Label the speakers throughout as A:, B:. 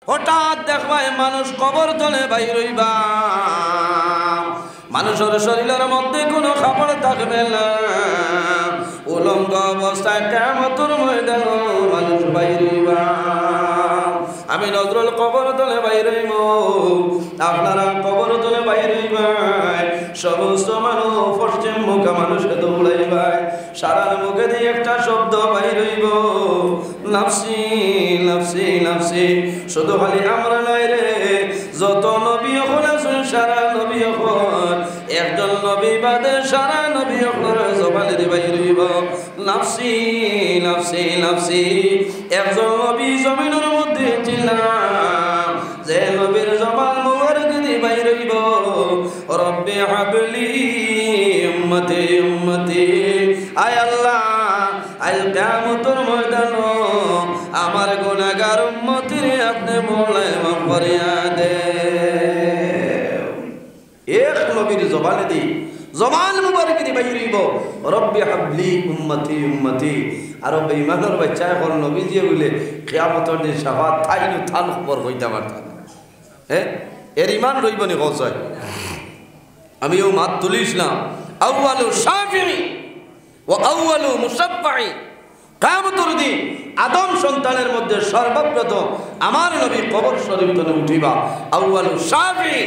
A: হঠাৎ দেখবাই মানুষ কবর তলে বাইর হইবা, মানুষের শরীরের মধ্যে কোনো কাপড় থাকবে না, উলঙ্গ অবস্থায় কিয়ামতের ময়দানে মানুষ বাইর হইবা। আমি নজরুল কবর তলে বাইর হইব, আপনারা কবর তলে বাইর হইবাই। সমস্ত মানুষ পশ্চিম মুখে মানুষকে দৌড়াইবাই, সারার মুখে দিয়ে একটা শব্দ বাইর হইব, নাফসি নাফসি নাফসি। শুধু খালি আমরা নাই রে, যত নবী হল আছেন সারা নবী হল, একজন নবী বাদে সারা নবী হল জবানে দিয়ে বাইর হইব, নাফসি নাফসি নাফসি। একজন নবী জমিনের মধ্যে ছিলাম, যে নবীর জবান মুবারক দিয়ে বাইর হইব, রব্বি হাবলি উম্মতি উম্মতি। আয় আল্লাহ, আজ কিয়ামতের ময়দানে আমার গুনাহগার উম্মতির আপনি মওলাই মাফ করিয়া দেন। এক নবীর জবানে দি জবান মুবারক দিয়ে বাইর হইব, রব্বি হাবলি উম্মতি উম্মতি। আর বেঈমানের বাচ্চা এখন নবীজি বলে কিয়ামতের দিন শাফাত থাইনু থান খবর হইতে পারতাম। এর ইমান রইব নি কয়? আমিও মাত তুলিস না, আউয়ালু শাফিঈ ওয়া আউয়ালু মুশাফফাঈ। কিয়ামতের দিন আদম সন্তানের মধ্যে সর্বপ্রথম আমার নবী কবর শরীফ তলে উঠিবা। আউয়ালু শাফিঈ,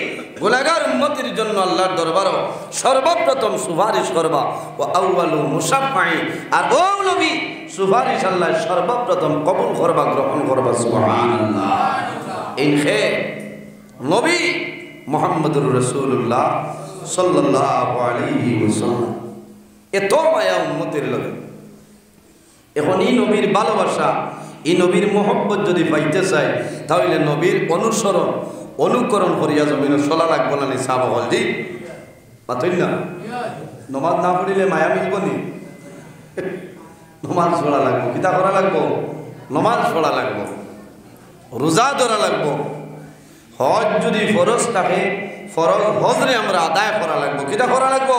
A: গুনাহগার উম্মতের জন্য আল্লাহর দরবারে সর্বপ্রথম সুপারিশ করবা। ওয়া আউয়ালু মুশাফফাঈ, আর ও নবী সুপারিশ আল্লাহ সর্বপ্রথম কবুল করবা, গ্রহণ করবা। সুবহানাল্লাহ। এই হে নবী মুহাম্মদুর রাসূলুল্লাহ সাল্লাল্লাহু আলাইহি ওয়াসাল্লাম এত মায়া উম্মতের লগে। এখন এই নবীর ভালোবাসা, এই নবীর মোহব্বত যদি পাইতে চাই, তাহলে নবীর অনুসরণ অনুকরণ করিয়া জমিনে চলা লাগবো না। সাহাবা বল জি পাতই না, নমাজ না পড়িলে মায়া মিলব নি? নমাজ পড়া লাগবো, কিতা করা লাগবো? নমাজ পড়া লাগবো, রোজা ধরা লাগবো। হজ যদি ফরজ থাকে, ফরজ হজরে আমরা আদায় করা লাগবো। কিতা করা লাগবো?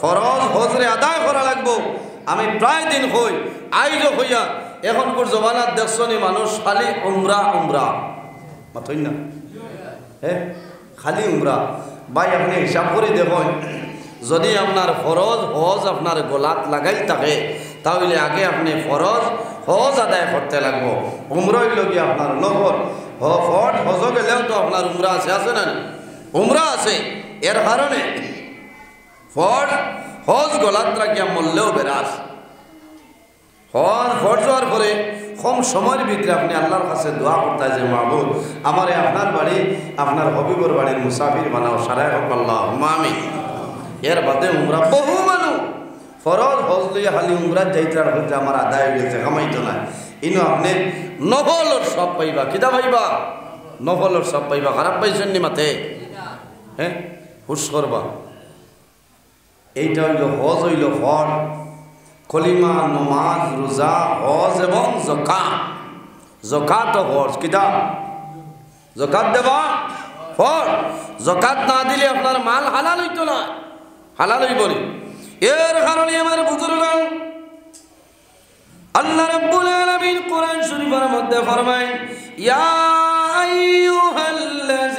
A: ফরজ হজরে আদায় করা লাগবো। আমি প্রায় দিন হই আইজ হইয়া এখনকার জমানার দেখছনি মানুষ খালি উমরা উমরা, মাথই না? খালি উমরা। ভাই আপনি হিসাব করে দেখুন, যদি আপনার ফরজ হজ আপনার গলাত লাগাই থাকে, তাহলে আগে আপনি ফরজ হজ আদায় করতে লাগবো। উমরা হইল কি আপনার নফল, ফট হজ গেলেও তো আপনার উমরা আছে না? উমরা আছে। এর কারণে ফট হজ গলাত রাখিয়া মরলেও বেরাস। হজ ফট যাওয়ার পরে কম সময়ের ভিতরে আপনি আল্লাহর কাছে দোয়া করতে, যে মাহবুব আমারে আপনার বাড়ি, আপনার হবিবর বাড়ির মুসাফির বানাও, সারাই হোক আল্লাহুম্মা আমিন। এর বাদে উমরা বহু মানুষ ফরজ হজ লইয়া খালি উমরাত যাইতার হচ্ছে আমার আদায় হয়ে গেছে, কামাইতো না। ইনো আপনি নফলর সব পাইবা। কিতা পাইবা? নফলর সব পাইবা। খারাপ পাইছেন নি মাথে? হুশ করবা। এইটা হইল হজ, হইল ফর কলিমা, নমাজ, রোজা, হজ এবং যাকাত। যাকাত ও হজ কিতা? যাকাত দেবা ফর। যাকাত না দিলে আপনার মাল হালাল হইতো না, হালাল হইব না। এর কারণে আমার বুজুর্গগণ, আল্লাহ রাব্বুল আলামিন কোরআন শরীফের মধ্যে ফরমায়, ইয়া আইয়ুহাল্লাযীনা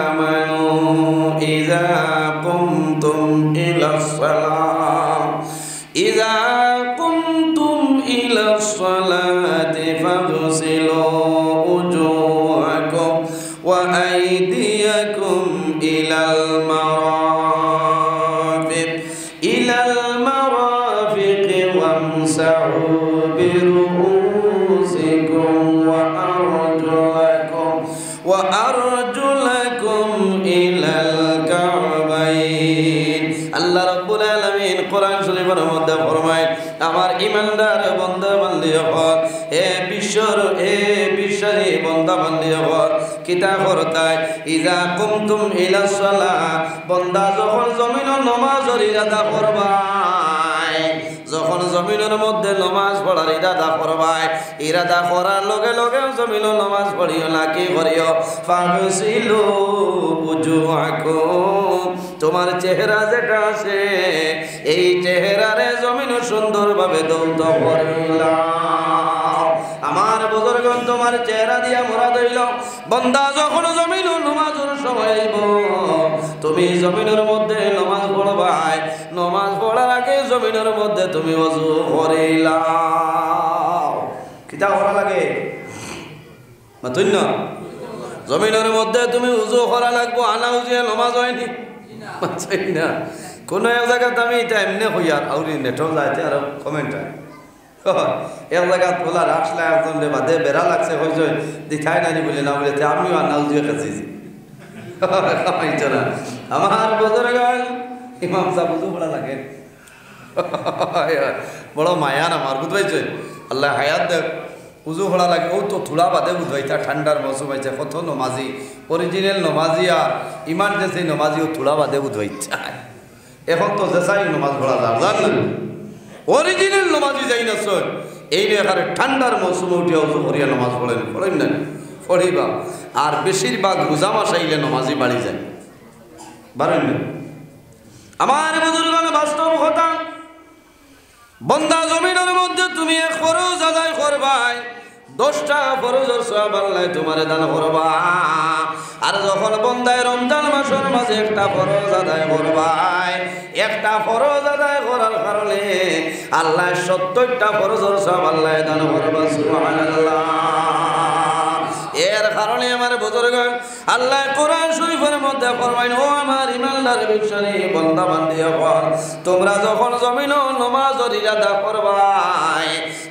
A: আমানু ইযা কুমতুম ইলাস সালাহ ইযা কুমতুম ইলাস সালাতি ফাগসিলু উজুহাকুম ওয়া আইদিয়াকুম ইলাল মারাফিক وامسحوا برؤوسكم وأرجلكم إلى الكعبين। আল্লাহ রাব্বুল আলামিন কোরআন শরীফের মধ্যে ফরমায়, আমার ঈমানদার বান্দা বান্দি হক, হে বিশ্বাসী বান্দা বান্দি হক, কিতা করতায়? ইযা কুমতুম ইলাস সালাহ, বান্দা যখন জমিনের নামাজের ইরাদা করবা, যখন জমিনের মধ্যে নমাজ পড়ার ইরাদা করবাই, ইরাদা করার লগে লগে জমিনের নমাজ পড়িও না, কি করিও? ফাগসিলু উজুহাকুম, তোমার চেহারা যেটা আছে এই চেহারারে জমিন সুন্দরভাবে দৌত করিলাম। আমার বুজুর্গগণ তোমার চেহারা দিয়া মুরাদ হইল বান্দা যখন জমিন নামাজের সময় আইব তুমি জমিনের মধ্যে নামাজ পড়বাই নামাজ পড়ার আগে জমিনের মধ্যে তুমি ওযু করিলাও কিটা করা লাগে মাতুন না জমিনের মধ্যে তুমি ওযু করা লাগবো আনা উজিয়ে নামাজ হয়নি মাছাই না কোন এক জায়গাতে আমি এটা এমনি হই আর আউরি নেটও যাইতে আর কমেন্ট হয় এক জায়গা বলা রাখলে একজন বাদে বেড়া লাগছে হয়েছে দেখাই নানি বলে না বলে আমিও আনা উজিয়ে খাচ্ছি না আমার বুজুর্গগণ ইমাম সাহেব বুঝু বড় লাগে বড় মায়ান আমার বুঝবাইছে আল্লাহ হায়াত দেখ উজু ভরা লাগে ও তো থোড়া বাদে বুঝবাইতা ঠান্ডার মৌসুম হয়েছে কত নমাজি অরিজিনাল নমাজি আর ইমার্জেন্সি নমাজি ও থোড়া বাদে বুঝবাইছে এখন তো যেসাই নমাজ পড়া যার জান অরিজিনাল নমাজি যাই না সর এই এখানে ঠান্ডার মৌসুমে উঠে উজু করিয়া নমাজ পড়েন না পড়িবা আর বেশিরভাগ রোজা মাস আইলে নমাজি বাড়ি যায় বাড়েন না আমার বুজুর্গগণ বাস্তব কথা বান্দা জমিনের মধ্যে তুমি এক ফরজ আদায় করবাই 10টা ফরজের সওয়াব আল্লাহ তোমারে দান করবা আর যখন বান্দায় রমজান মাসের মাঝে একটা ফরজ আদায় করবাই একটা ফরজ আদায় করার কারণে আল্লাহ 70টা ফরজের সওয়াব আল্লাহ দান করবা সুবহানাল্লাহ এর কারণে আমার বুজুর্গগণ আল্লাহ কোরআন শরীফের মধ্যে ফরমায় ও আমার ইমানদার বিশ্বাসী বান্দা বান্দিগণ তোমরা যখন জমিন নামাজের ইরাদা করবাই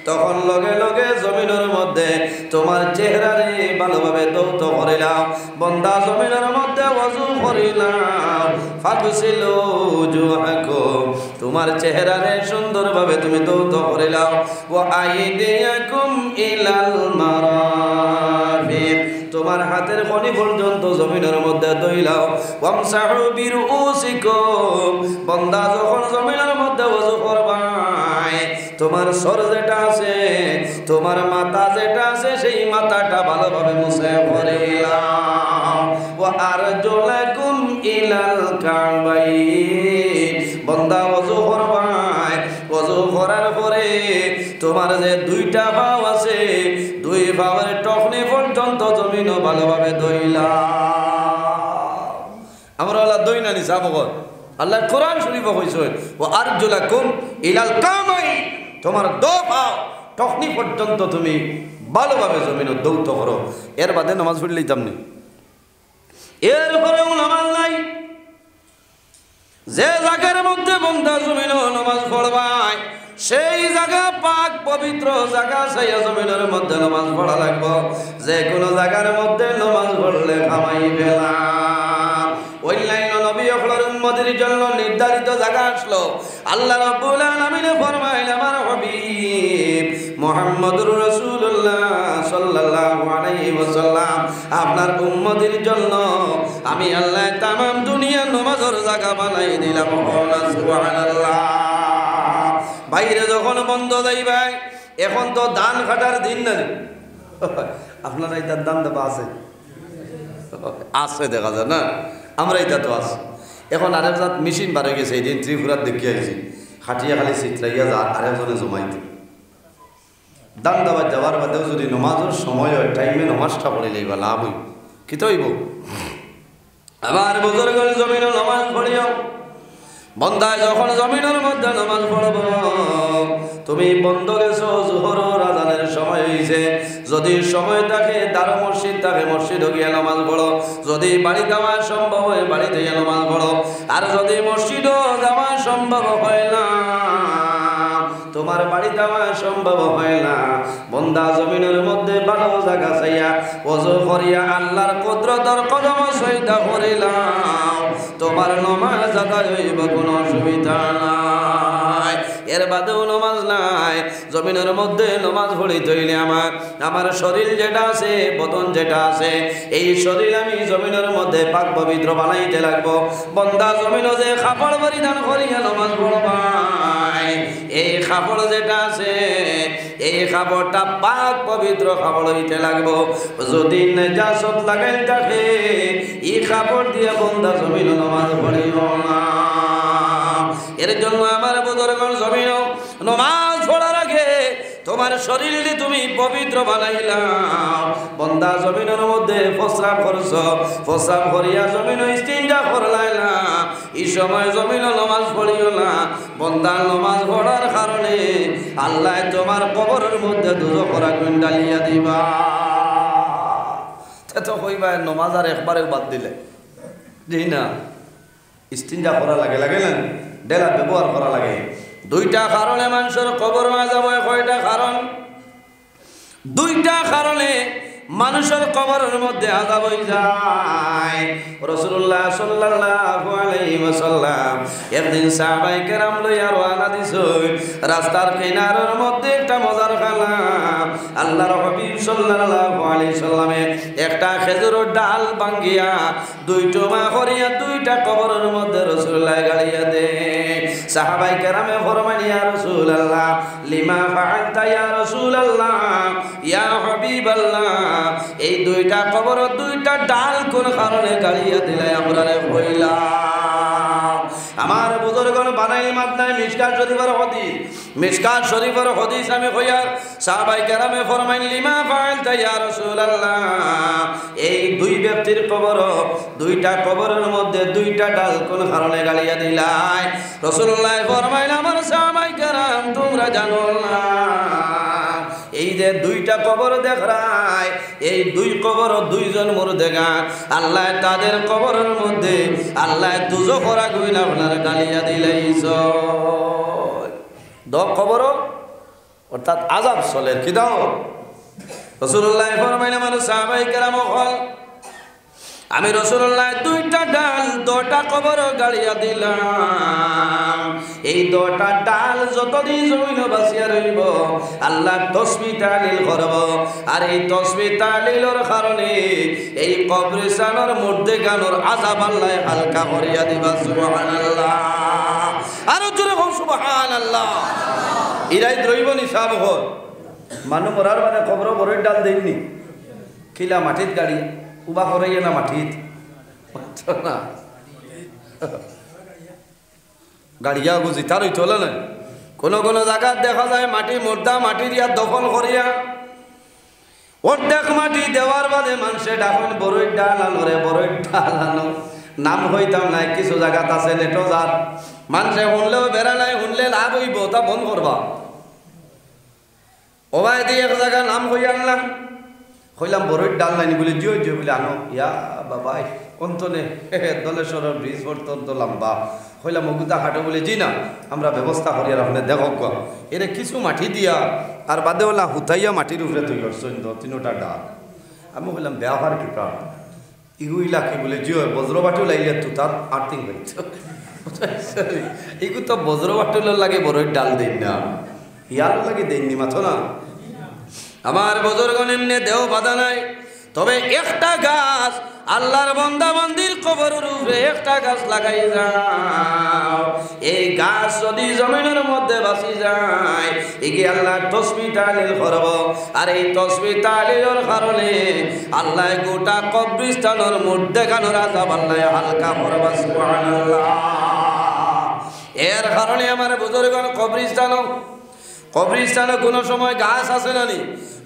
A: তখন লগে লগে জমিনের মধ্যে তোমার চেহারারে ভালোভাবে দৌত করিলাম বান্দা জমিনের মধ্যে ওযু করিলাম ফাগসিলু ওজুহাকুম তোমার চেহারারে সুন্দরভাবে তুমি দৌত করিলাম ওয়া আইদিয়াকুম ইলাল মারাফিক তোমার হাতের কনি পর্যন্ত জমিনের মধ্যে দইলাও ওয়ামসাহু বিরুসিকুম বান্দা যখন জমিনের মধ্যে ওযু করবাই তোমার সর যেটা আছে তোমার মাথা যেটা আছে সেই মাথাটা ভালোভাবে মুছে করিলাম ওয়া আরজুলাকুম ইলাল কাবাইন বান্দা ওযু করবাই ওযু করার পরে তোমার যে দুইটা পাও আছে দুই পাওয়ের টকনি পর্যন্ত জমিনও ভালোভাবে দইলা আমরা আল্লাহ দই না নিসা বগত আল্লাহ কোরআন শরীফ কইছে ও আরজুলাকুম ইলাল কামাই তোমার দো পাও টকনি পর্যন্ত তুমি ভালোভাবে জমিনও দৌত করো এর বাদে নামাজ পড়লেই তেমনি এরপরেও নামাজ নাই যে জায়গার মধ্যে বান্দা জমিনও নামাজ পড়বাই সেই জায়গা পাক পবিত্র জায়গা সেই জমিনের মধ্যে নামাজ পড়া লাগবে যে কোনো জায়গার মধ্যে নামাজ পড়লে কামাইবে না অন্যান্য নবী হলোর উম্মতের জন্য নির্ধারিত জায়গা আসলো আল্লাহ রাব্বুল আলামিন ফরমাইলেন আমার হাবিব মুহাম্মদুর রাসূলুল্লাহ সাল্লাল্লাহু আলাইহি ওয়াসাল্লাম আপনার উম্মতের জন্য আমি আল্লাহ तमाम দুনিয়া নামাজের জায়গা বানাই দিলাম সুবহানাল্লাহ বাইরে যখন বন্ধ যাইবাই এখন তো ধান কাটার দিন না আপনারা এটা ধান দেবা আছে আছে দেখা যায় না আমরা এটা তো আছে এখন আরেকজন মেশিন বার হয়ে গেছে এই দিন ত্রিপুরার দেখে আইছি খাটিয়া খালি চিত্রাইয়া যা আরেকজনে জমাইতে ধান দেওয়া যাওয়ার বাদেও যদি নমাজের সময় হয় টাইমে নমাজটা পড়ে যাইবা লাভ হইব কি তো হইব আমার বুজুর্গের জমিনে নমাজ পড়িও বন্দা যখন জমিনের মধ্যে নামাজ পড়ব তুমি বন্ধ গেছো জোহরের আযানের সময় হইছে যদি সময় থাকে দার মসজিদ থাকে মসজিদে গিয়ে নামাজ পড়ো যদি বাড়ি যাওয়া সম্ভব হয় বাড়িতে গিয়ে নামাজ পড়ো আর যদি মসজিদও যাওয়া সম্ভব হয় না তোমার বাড়ি যাওয়া সম্ভব হয় না বন্দা জমিনের মধ্যে ভালো জায়গা চাইয়া ওযু করিয়া আল্লাহর কুদরতের কদম সজদা করিলাম তোমার নামাজ আদায় হইব কোনো অসুবিধা নাই এর বাদেও নামাজ নাই জমিনের মধ্যে নামাজ পড়িতে হইলে আমার শরীর যেটা আছে বদন যেটা আছে এই শরীর আমি জমিনের মধ্যে পাক পবিত্র বানাইতে লাগবো বন্দা জমিনে যে কাপড় পরিধান করিয়া নামাজ পড়বাই এই কাপড় যেটা আছে এই কাপড়টা পাক পবিত্র কাপড় হইতে লাগবো যদি নেজাসত লাগাই থাকে এই কাপড় দিয়ে বন্দা জমিনে নামাজ পড়িও না এর জন্য আমার বুজুর্গগণ জমিনে নামাজ পড়ার আগে তোমার শরীরে তুমি পবিত্র বানাইলাম বন্দা জমিনের মধ্যে প্রস্রাব করছ প্রস্রাব করিয়া জমিন ইস্তিনজা করলাইলা এই সময় জমিন নামাজ পড়িও না বন্দা নামাজ পড়ার কারণে আল্লাহ তোমার কবরের মধ্যে দুজখ রাখবেন ডালিয়া দিবা তো কইবা নামাজ আর একবারে বাদ দিলে জি না ইস্তিনজা করা লাগে লাগে না ডেলা ব্যবহার করা লাগে দুইটা কারণে মানুষের কবর আযাব হয় কয়টা কারণ দুইটা কারণে মানুষের কবরের মধ্যে আযাব হয়ে যায় রাসূলুল্লাহ সাল্লাল্লাহু আলাইহি ওয়াসাল্লাম একদিন সাহাবায়ে কেরাম লইয়া রওনা দিছেন রাস্তার কিনারের মধ্যে একটা মজার খানা আল্লাহর হাবিব সাল্লাল্লাহু আলাইহি সাল্লামে একটা খেজুরের ডাল ভাঙ্গিয়া দুই টুকরা করিয়া দুইটা কবরের মধ্যে রাসূলুল্লাহ গাড়িয়া দেন সাহাবায়ে কেরামে ফরমান ইয়া রাসূলুল্লাহ লিমা ফাআলতা ইয়া রাসূলুল্লাহ ইয়া হাবিবাল্লাহ এই দুইটা কবর দুইটা ডাল কোন কারণে গাড়িয়া দিলে আমরা কইলাম আমার বুজুর্গণ বানাই মাদনায় মিশকাত শরীফের হাদিস মিশকাত শরীফের হাদিস আমি কইয়ার সাহাবায়ে কেরামে ফরমাইন লিমা ফাআলতা ইয়া রাসূলুল্লাহ এই দুই ব্যক্তির কবর দুইটা কবরের মধ্যে দুইটা ডাল কোন কারণে গাড়িয়া দিলাই রাসূলুল্লাহ ফরমাইন আমার সাহাবায়ে কেরাম তোমরা জানো না এই যে দুইটা কবর দেখায় এই দুই কবর দুইজন মুর্দেগা আল্লাহ তাদের কবরের মধ্যে আল্লাহ দুজখ রাখবেন আপনার গালিয়া দিলাইছ কবর অর্থাৎ আযাব চলে কি দাও রাসূলুল্লাহ ফরমাইলেন আমার সাহাবায়ে কেরাম হল আমি রাসূলুল্লাহ দুইটা ডাল দুটা কবর গাড়িয়া দিলাম এই দুটা ডাল যতদিন জমিন বাঁচিয়া রইব আল্লাহ তাসবিহ তাহলিল করব আর এই তাসবিহ তাহলিলের কারণে এই কবরস্থানের মধ্যে গানোর আযাব আল্লাহ হালকা করিয়া দিবা সুবহানাল্লাহ আর জোরে বল সুবহানাল্লাহ ইরাই রইব নি সব হল মানুষ মরার মানে কবর বড়ই ডাল দেইনি কিলা মাটিত গাড়ি উবা করাইয়া না মাটিত না গাড়িয়া বুঝি তারই চলে না কোনো কোনো জায়গা দেখা যায় মাটি মোর্দা মাটি দিয়া দখল করিয়া অর্ধেক মাটি দেওয়ার বাদে মানুষে ডাকন বড়ই ডাল আনো রে বড়ই ডাল আনো নাম হইতাম নাই কিছু জায়গাত আছে নেটো যার মানুষে শুনলেও বেড়া নাই শুনলে লাভ হইব তা বন্ধ করবা ওবাই দিয়ে এক জায়গা নাম হই আনলাম কইলাম বড়ই ডাল নাইনি বলে জিও জিও বলে আনো ইয়া বাবাই অন্তনে দলেশ্বরের ব্রিজ পর্যন্ত লম্বা কইলাম অগুতা হাটে বলে জি না আমরা ব্যবস্থা করি আর আপনি দেখক এরে কিছু মাটি দিয়া আর বাদে ওলা হুতাইয়া মাটির উপরে তুই করছেন তিনোটা ডাল আমি বললাম ব্যবহার কি প্রাণ ইগুইলা কি বলে জিও বজ্রবাটিও লাইলে তু তার আর্থিং হইত এগু তো বজ্রবাটির লাগে বড়ই ডাল দিন না ইয়ার লাগে দেননি মাথো না আমার বুজুর্গণ এমনি দেহ বাধা নাই তবে একটা গাছ আল্লাহর বান্দা বান্দির কবরের উপরে একটা গাছ লাগাই যাও এই গাছ যদি জমিনের মধ্যে বাঁচি যায় একে আল্লাহ তাসবিহ তাহলিল করব আর এই তাসবিহ তাহলিলের কারণে আল্লাহ গোটা কবরস্থানের মধ্যে গানোর আযাব আল্লাহ হালকা করবা সুবহানাল্লাহ এর কারণে আমার বুজুর্গণ কবরস্থানে কোনো সময় গাছ আছে না নি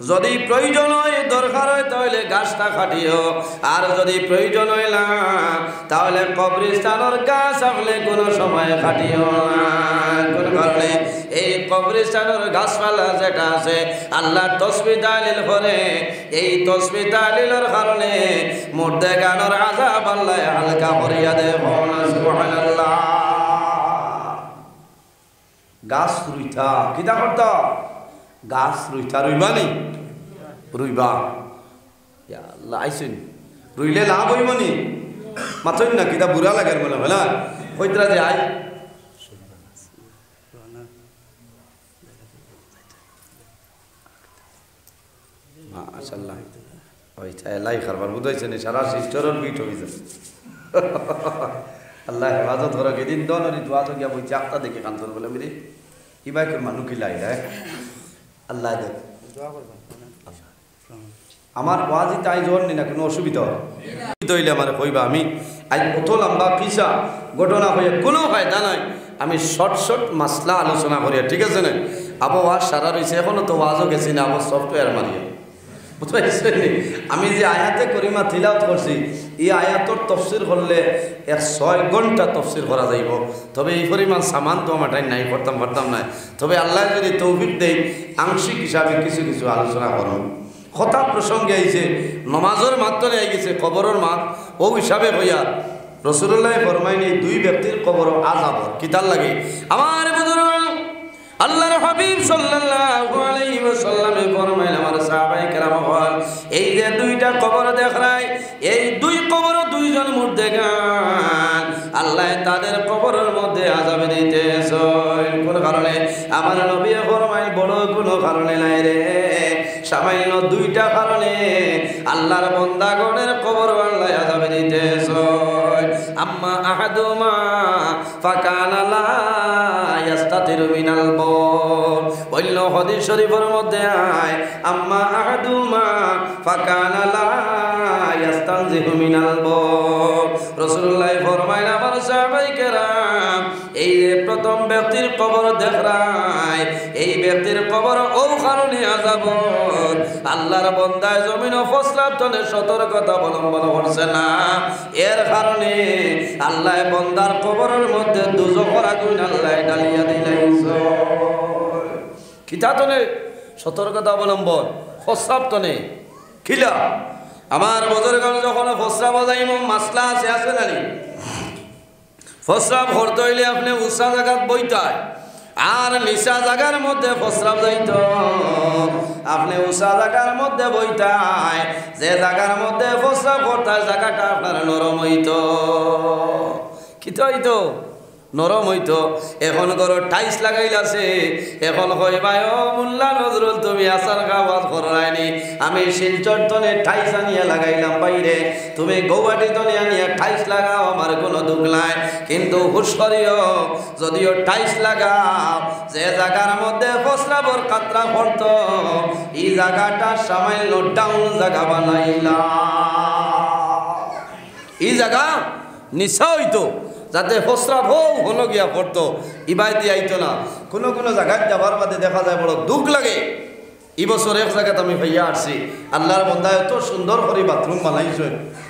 A: যদি প্রয়োজন হয় দরকার হয় তাহলে গাছটা কাটিও আর যদি প্রয়োজন হয় না তাহলে কবরস্থানের গাছ আপনি কোনো সময় কাটিও না কোন কারণে এই কবরস্থানের গাছপালা যেটা আছে আল্লাহ তাসবিহ তাহলিল করে এই তাসবিহ তাহলিলের কারণে মুর্দে গানোর আযাব আল্লাহ হালকা করিয়া দেয় সুবহানাল্লাহ গাছ রুইতা কিতা করতা গাছ রুইতা রুইবানি রুইবা আল্লাহ আইসুন রুইলে লাভ হইবনি মাথইন না কিতা বুড়া লাগে বলে হলা কইতরা যে আই মাশাআল্লাহ ওইটা লাই খাবার বুঝাইছে নি সারা সিস্টারের বিট হইছে আল্লাহ হেফাজত করো এদিন দনরি দোয়া তো গিয়া বইছে আত্মা দেখে কান্তর বলে মেরে ইবাই করে মানুষ কি লাই রে আল্লাহ দেখ আমার ওয়াজি তাই জোর নি না কোনো অসুবিধা হইলে আমার কইবা আমি আজ কত লম্বা কিসা ঘটনা হয়ে কোনো ফায়দা নাই আমি শর্ট মাসলা আলোচনা করি ঠিক আছে না আবো ওয়াজ সারা রয়েছে, এখনো তো ওয়াজও গেছি না, আবো সফটওয়্যার মারিয়ে বুঝতে পারছেন। আমি যে আয়াতে করিমা তিলাওয়াত করছি, এই আয়াতর তফসির করলে 6 ঘন্টা তফসির করা যাইব। তবে এই পরিমাণ সামান তো আমার নাই পারতাম না। তবে আল্লাহ যদি তৌফিক দেয় আংশিক হিসাবে কিছু কিছু আলোচনা করুন। কথা প্রসঙ্গে আইছে নমাজের মাত্রে আই গেছে, কবরের মাত ও হিসাবে হইয়া রাসূলুল্লাহ ফরমাইনি 2 ব্যক্তির কবর আযাব কিতার লাগে। আমার বুজুর্গ আল্লাহর হাবিব সাল্লাল্লাহু আলাইহি ওয়াসাল্লামে ফরমাইলেন, আমার সাহাবায়ে কেরাম বল, এই যে 2টা কবর দেখায়, এই 2 কবর 2 জন মধ্যে গান আল্লাহ তাদের কবরের মধ্যে আযাব দিতেছে। কোন কারণে? আমার নবী ফরমাই বড় কোনো কারণে নাই রে, সামান্য 2টা কারণে আল্লাহর বান্দাগণের কবর আল্লাহ আযাব দিতেছে। আম্মা আহাদুমা ফাকানা লা ইয়াস্তাতিরু মিনাল বাউল, অন্য হাদিস শরীফের মধ্যে আয় আম্মা আহাদুমা ফাকানা লা ইয়াস্তানজিহু মিনাল বাউল। রাসূলুল্লাহ ফরমায়, আমার সাহাবায়ে কেরাম, এই যে প্রথম ব্যক্তির কবর দেখায়, এই ব্যক্তির কবর ও কারণে আযাব আল্লাহর বান্দা জমিন ও ফসলার তনে সতর্কতা অবলম্বন করছে না, এর কারণে আল্লাহ বান্দার কবরের মধ্যে দুজখের আগুন আল্লাহ ঢালিয়া দিলাইছে। কিতা তনে সতর্কতা অবলম্বন, ফসলার তনে খিলা। আমার বুজুর্গগণ যখন ফসলা বাজাইম মাসলা আছে না নি, ফসরাব করতে হইলে আপনি উঁচা জায়গাত বইতায়, আর নিচা জায়গার মধ্যে ফসরাব যাইত। আপনি উঁচা জায়গার মধ্যে বইতায়, যে জায়গার মধ্যে ফসরাব করতায় জায়গাটা আপনার নরম হইত, কি তো হইতো নরম হইতো। এখন ঘর টাইস লাগাইলাছে, এখন কইবাই ও মোল্লা নজরুল তুমি আসার গাওয়াজ করাইনি, আমি শিলচর তনে টাইস আনিয়া লাগাইলাম বাইরে, তুমি গৌবাটি তনে আনিয়া টাইস লাগাও, আমার কোনো দুঃখ নাই। কিন্তু হুশ করিও, যদিও টাইস লাগাও, যে জায়গার মধ্যে ফসরাবর কাতরা পড়ত, এই জায়গাটা সামান্য ডাউন জায়গা বানাইলা, এই জায়গা নিচা হইতো, যাতে ফসরাব হলো গিয়া পড়তো, ইবাই দিয়ে আইতো না। কোনো কোনো জায়গায় যাবার বাদে দেখা যায় বড় দুঃখ লাগে। এই বছর এক জায়গাতে আমি ভাইয়া আসছি, আল্লাহর বান্দায় এত সুন্দর করে বাথরুম বানাইছে,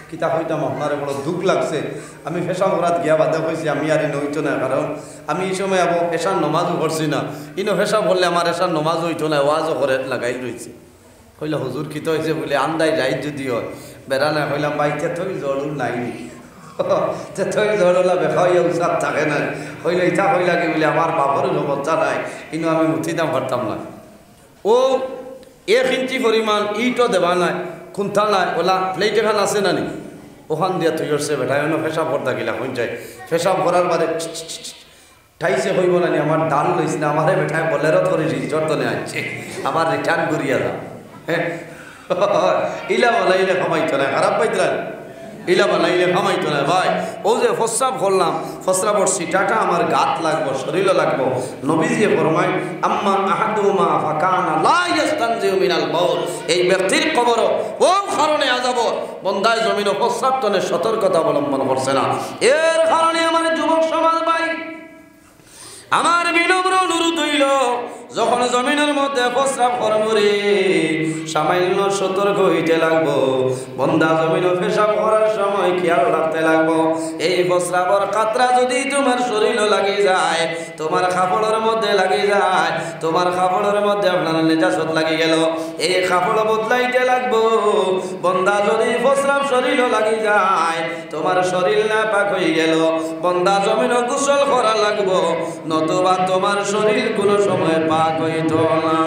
A: কিতা হইতাম আপনার বড় দুঃখ লাগছে। আমি ফেশাব করাত গিয়া বাদে কইছি আমি আর হইতো না, কারণ আমি এই সময় আবার এশার নমাজও করছি না। ইনো ফেশাব করলে আমার এশার নমাজ হইতো না, ওয়াজও করে লাগাই রয়েছে। কইলে হুজুর কিতা হয়েছে বলে আন্দাই যাই যদি হয় বেড়া না, কইলাম বাইতে থই জরুর নাইনি, থই জরুলা বেখাইয়া উৎসাহ থাকে না। কইলে ইটা কইলা কি বলে আমার বাপর অবস্থা নাই, কিন্তু আমি মুঠিতাম পারতাম না। ও 1 ইঞ্চি পরিমাণ ইটও দেওয়া নাই, খুন্থা নাই, ওলা প্লেট এখান আছে না নি, ওখান দিয়ে তুই করছে বেটাই অন্য ফেসাব করতে গেলা হয়ে যায়। ফেসাব করার বাদে ঠাইছে হইব না, আমার দাল লইস না, আমারে বেটায় বলেরও ধরে রিজর্ট তলে আনছে, আবার রিটার্ন করিয়া যা। হ্যাঁ ইলা বানাইলে খামাইতো না, খারাপ পাইতরা, ইলা বানাইলে খামাইতো না ভাই। ও যে ফসরাব করলাম, ফসরাবর সিটাটা আমার গাত লাগবো, শরীরও লাগবো। নবীজি ফরমায় আম্মা আহাদুমা ফাকানা লা ইয়াস্তানজিউ মিনাল বাউল, এই ব্যক্তির কবর ও কারণে আযাব বন্দায় জমিন ও ফসরাব তনে সতর্কতা অবলম্বন করছে না, এর কারণে আমার যুবক সমাজ ভাই আমার বিনম্র অনুরোধ হইল, যখন জমিনের মধ্যে প্রস্রাব করবরে সামান্য সতর্ক হইতে লাগবো। বন্দা জমিন পেশাব করার সময় খেয়াল রাখতে লাগবো। এই প্রস্রাবর কাতরা যদি তোমার শরীরে লাগি যায়, তোমার কাপড়ের মধ্যে লাগি যায়, তোমার কাপড়ের মধ্যে আপনার নেজাসত লাগি গেল, এই কাপড় বদলাইতে লাগবো। বন্দা যদি প্রস্রাব শরীরে লাগি যায়, তোমার শরীর না পাক হয়ে গেল, বন্দা জমিন গোসল করা লাগবো, নতুবা তোমার শরীর কোনো সময় পাক হইত না।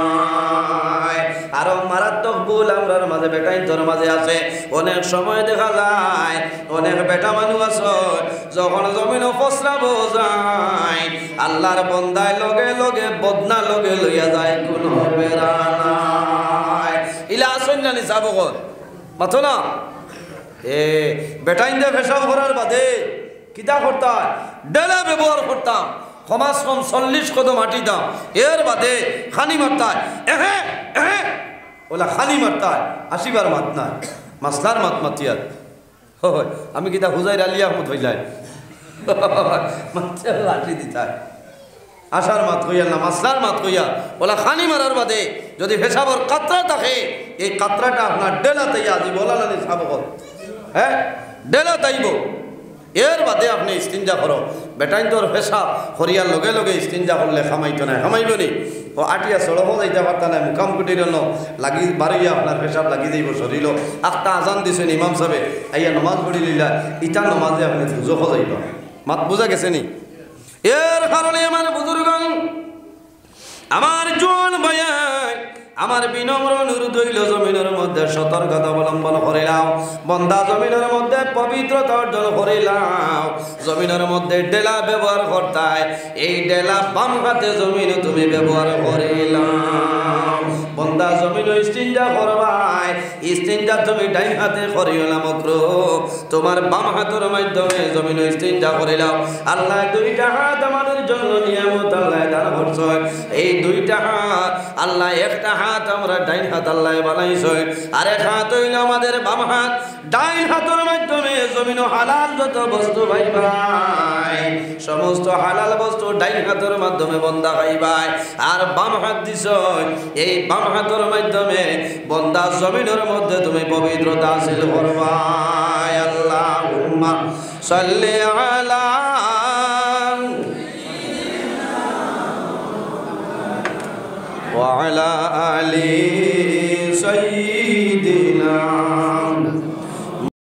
A: আরো মারাত্মক ভুল আমরার মাঝে বেটাইন্তর মাঝে আছে। অনেক সময় দেখা যায় অনেক বেটা মানুষ আছে, যখন জমিন প্রস্রাব যায় আল্লাহর বন্দায় লগে লগে বদনা লগে লইয়া যায়, কোনো বেড়া নাই। ইলা আসেন জানি যাব মাথো না এ বেটাইন্দে পেশাব করার বাদে কিতা করতাম, ডেলা ব্যবহার করতাম, কমাস কম 40 কদম মাটি দাম, এর বাদে খানি মারতায়, ওলা খানি মারতায়, 80 বার মাত নাই, মাসলার মাত মাতিয়ার। হয় আমি কিতা হুজাইর আলী আহমদ হইলাই লাঠি দিতায়। আশার মাত কইয়া না মাসলার মাত কইয়া বলা খানি মারার বাদে যদি পেশাবর কাতরা থাকে এই কাতরাটা আপনার ডেলা তাইয়া দিব বলা না সাবকত হ্যাঁ ডেলা তাইব এর বাদে আপনি ইস্তিনজা করো বেটাইন তোর পেশাব হরিয়ার লগে লগে ইস্তিনজা করলে খামাইতো না খামাইব নি ও আটিয়া সড়ক যাইতে পারতা না মুখাম কুটির লাগি বাড়িয়া আপনার পেশাব লাগি যাইব শরীর আটটা আজান দিছেন ইমাম সাহেবে আইয়া নমাজ পড়ি লইলা ইটা নমাজে আপনি দুজো যাইব মাত বুঝা গেছে নি এর কারণে আমার বুজুর্গণ আমার জোয়ান ভাইয়াই আমার বিনম্র অনুরোধ হইল জমিনের মধ্যে সতর্কতা অবলম্বন করিলাম বন্দা জমিনের মধ্যে পবিত্রতা অর্জন করিলাম জমিনের মধ্যে ডেলা ব্যবহার করতায় এই ডেলা বাম হাতে জমিন তুমি ব্যবহার করিলাম বন্দা জমিন ইস্তিনজা করবাই ইস্তিনজা তুমি ডাইন হাতে করিও না মাকরুহ তোমার বাম হাতের মাধ্যমে জমিন ইস্তিনজা করিলাম আল্লাহ দুইটা হাত আমাদের জন্য নিয়ামত আল্লাহ দান করছেন এই দুইটা হাত আল্লাহ একটা হাত আমরা ডাইন হাত আল্লাহ বানাইছে আর এক হাত হইল আমাদের বাম হাত ডাইন হাতের মাধ্যমে জমিন হালাল যত বস্তু পাইবাই সমস্ত হালাল বস্তু ডাইন হাতের মাধ্যমে বন্দা খাইবাই আর বাম হাত দিছ এই বাম হাতের মাধ্যমে বন্দা জমিনের মধ্যে তুমি পবিত্রতা হাসিল করবাই আল্লাহুম্মা সাল্লি আলা وعلى آل سيدنا